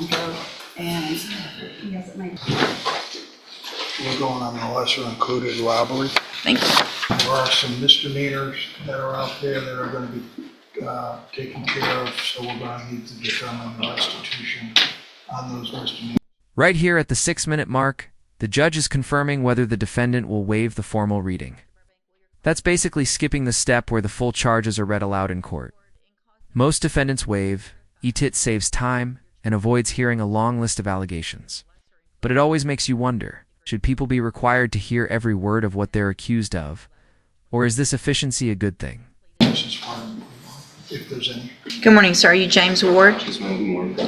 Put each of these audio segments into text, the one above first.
go, and he hasn't made. We're going on the lesser included robbery. Thank you. There are some misdemeanors that are out there that are going to be taken care of, so we're going to need to determine the restitution on those misdemeanors. Right here at the 6-minute mark, the judge is confirming whether the defendant will waive the formal reading. That's basically skipping the step where the full charges are read aloud in court. Most defendants waive, ETIT saves time, and avoids hearing a long list of allegations. But it always makes you wonder, should people be required to hear every word of what they're accused of? Or is this efficiency a good thing? This is part of it, if there's any. Good morning, sir. Are you James Ward? Yes, ma'am. Good morning.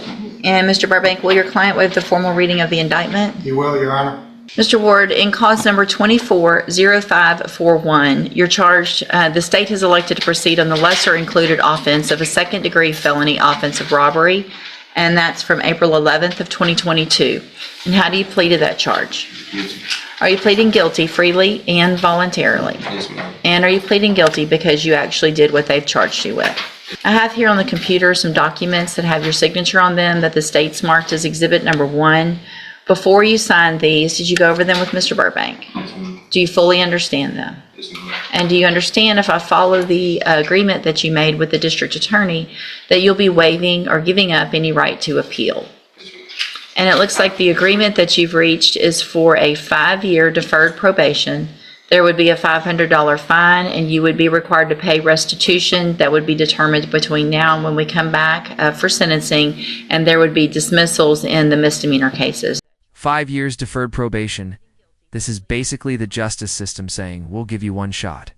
And Mr. Burbank, will your client waive the formal reading of the indictment? You will, Your Honor. Mr. Ward, in cause number 240541, you're charged, the state has elected to proceed on the lesser included offense of a second-degree felony offense of robbery, and that's from April 11th of 2022. And how do you plead to that charge? Guilty. Are you pleading guilty freely and voluntarily? Yes, ma'am. And are you pleading guilty because you actually did what they've charged you with? I have here on the computer some documents that have your signature on them that the state's marked as Exhibit Number 1. Before you signed these, did you go over them with Mr. Burbank? Yes, ma'am. Do you fully understand them? Yes, ma'am. And do you understand, if I follow the agreement that you made with the district attorney, that you'll be waiving or giving up any right to appeal? Yes, ma'am. And it looks like the agreement that you've reached is for a 5-year deferred probation. There would be a $500 fine, and you would be required to pay restitution that would be determined between now and when we come back for sentencing, and there would be dismissals in the misdemeanor cases. 5 years deferred probation. This is basically the justice system saying, we'll give you one shot.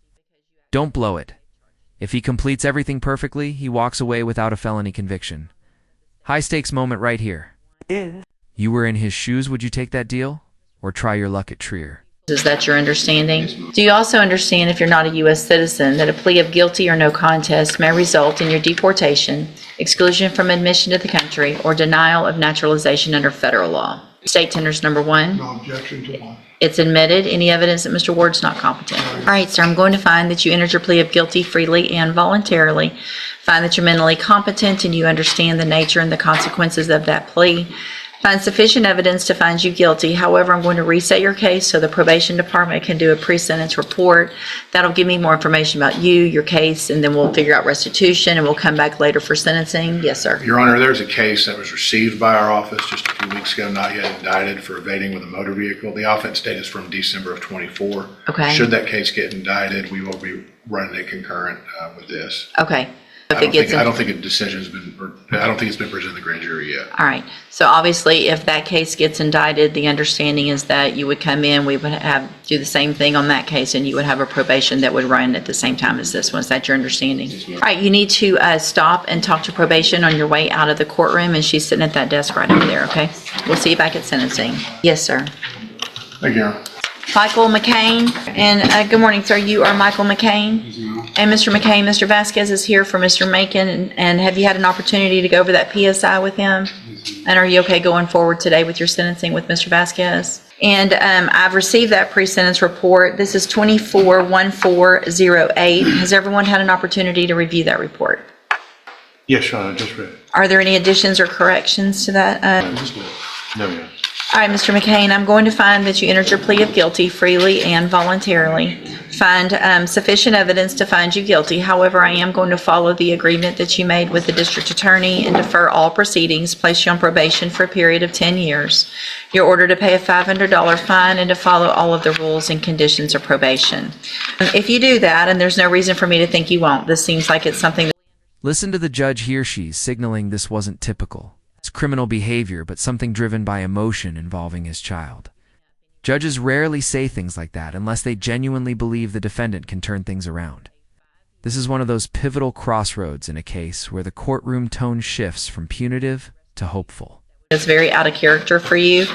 Don't blow it. If he completes everything perfectly, he walks away without a felony conviction. High stakes moment right here. You were in his shoes, would you take that deal? Or try your luck at Trier? Is that your understanding? Yes, ma'am. Do you also understand, if you're not a U.S. citizen, that a plea of guilty or no contest may result in your deportation, exclusion from admission to the country, or denial of naturalization under federal law? State tenders number 1. No objection to one. It's admitted. Any evidence that Mr. Ward's not competent? All right, sir, I'm going to find that you entered your plea of guilty freely and voluntarily. Find that you're mentally competent and you understand the nature and the consequences of that plea. Find sufficient evidence to find you guilty. However, I'm going to reset your case so the probation department can do a pre-sentence report. That'll give me more information about you, your case, and then we'll figure out restitution, and we'll come back later for sentencing. Yes, sir. Your Honor, there's a case that was received by our office just a few weeks ago, not yet indicted, for evading with a motor vehicle. The offense date is from December of '24. Okay. Should that case get indicted, we will be running it concurrent with this. Okay. If I it don't gets think, I don't think a decision's been, or I don't think it's been presented to the grand jury yet. All right. So obviously, if that case gets indicted, the understanding is that you would come in, we would do the same thing on that case, and you would have a probation that would run at the same time as this one. Is that your understanding? Yes, ma'am. All right. You need to stop and talk to probation on your way out of the courtroom, and she's sitting at that desk right over there, okay? We'll see you back at sentencing. Yes, sir. Thank you, Your Honor. Michael McCain. And good morning, sir. You are Michael McCain? Yes, ma'am. And Mr. McCain, Mr. Vasquez is here for Mr. Macon, and have you had an opportunity to go over that PSI with him? Yes, ma'am. And are you okay going forward today with your sentencing with Mr. Vasquez? And I've received that pre-sentence report. This is 241408. Has everyone had an opportunity to review that report? Yes, Your Honor, just read. Are there any additions or corrections to that? Just read. No, Your Honor. All right, Mr. McCain, I'm going to find that you entered your plea of guilty freely and voluntarily. Find sufficient evidence to find you guilty. However, I am going to follow the agreement that you made with the district attorney and defer all proceedings, place you on probation for a period of 10 years. You're ordered to pay a $500 fine and to follow all of the rules and conditions of probation. If you do that, and there's no reason for me to think you won't, this seems like it's something that Listen to the judge here. She's signaling this wasn't typical. It's criminal behavior, but something driven by emotion involving his child. Judges rarely say things like that unless they genuinely believe the defendant can turn things around. This is one of those pivotal crossroads in a case where the courtroom tone shifts from punitive to hopeful. is very out of character for you,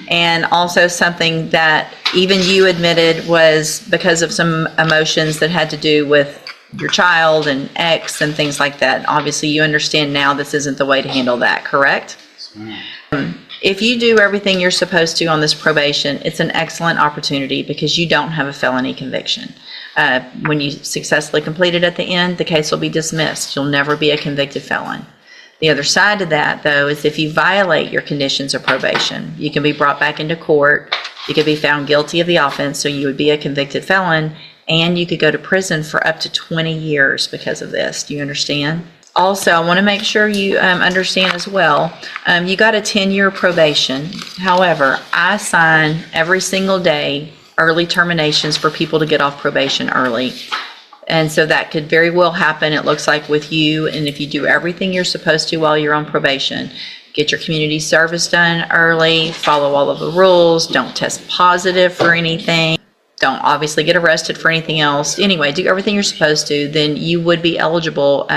and also something that even you admitted was because of some emotions that had to do with your child and ex and things like that. Obviously, you understand now this isn't the way to handle that, correct? If you do everything you're supposed to on this probation, it's an excellent opportunity because you don't have a felony conviction. When you successfully complete it at the end, the case will be dismissed. You'll never be a convicted felon. The other side of that, though, is if you violate your conditions of probation, you can be brought back into court, you could be found guilty of the offense, so you would be a convicted felon, and you could go to prison for up to 20 years because of this. Do you understand? Also, I want to make sure you understand as well, you got a 10-year probation. However, I sign every single day early terminations for people to get off probation early. And so that could very well happen, it looks like, with you. And if you do everything you're supposed to while you're on probation, get your community service done early, follow all of the rules, don't test positive for anything, don't obviously get arrested for anything else. Anyway, do everything you're supposed to, then you would be eligible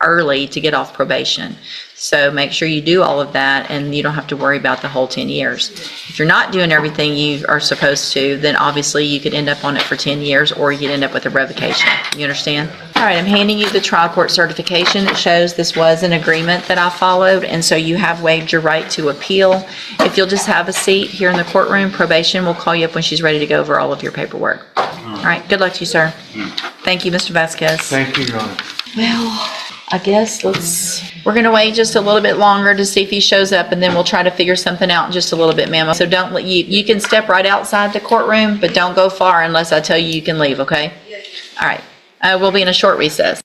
early to get off probation. So make sure you do all of that and you don't have to worry about the whole 10 years. If you're not doing everything you are supposed to, then obviously you could end up on it for 10 years or you could end up with a revocation. You understand? All right, I'm handing you the trial court certification. It shows this was an agreement that I followed, and so you have waived your right to appeal. If you'll just have a seat here in the courtroom, probation will call you up when she's ready to go over all of your paperwork. All right, good luck to you, sir. Thank you, Mr. Vasquez. Thank you, Your Honor. Well, I guess we're going to wait just a little bit longer to see if he shows up, and then we'll try to figure something out in just a little bit, ma'am. So don't let you can step right outside the courtroom, but don't go far unless I tell you you can leave, okay? Yes. All right. We'll be in a short recess.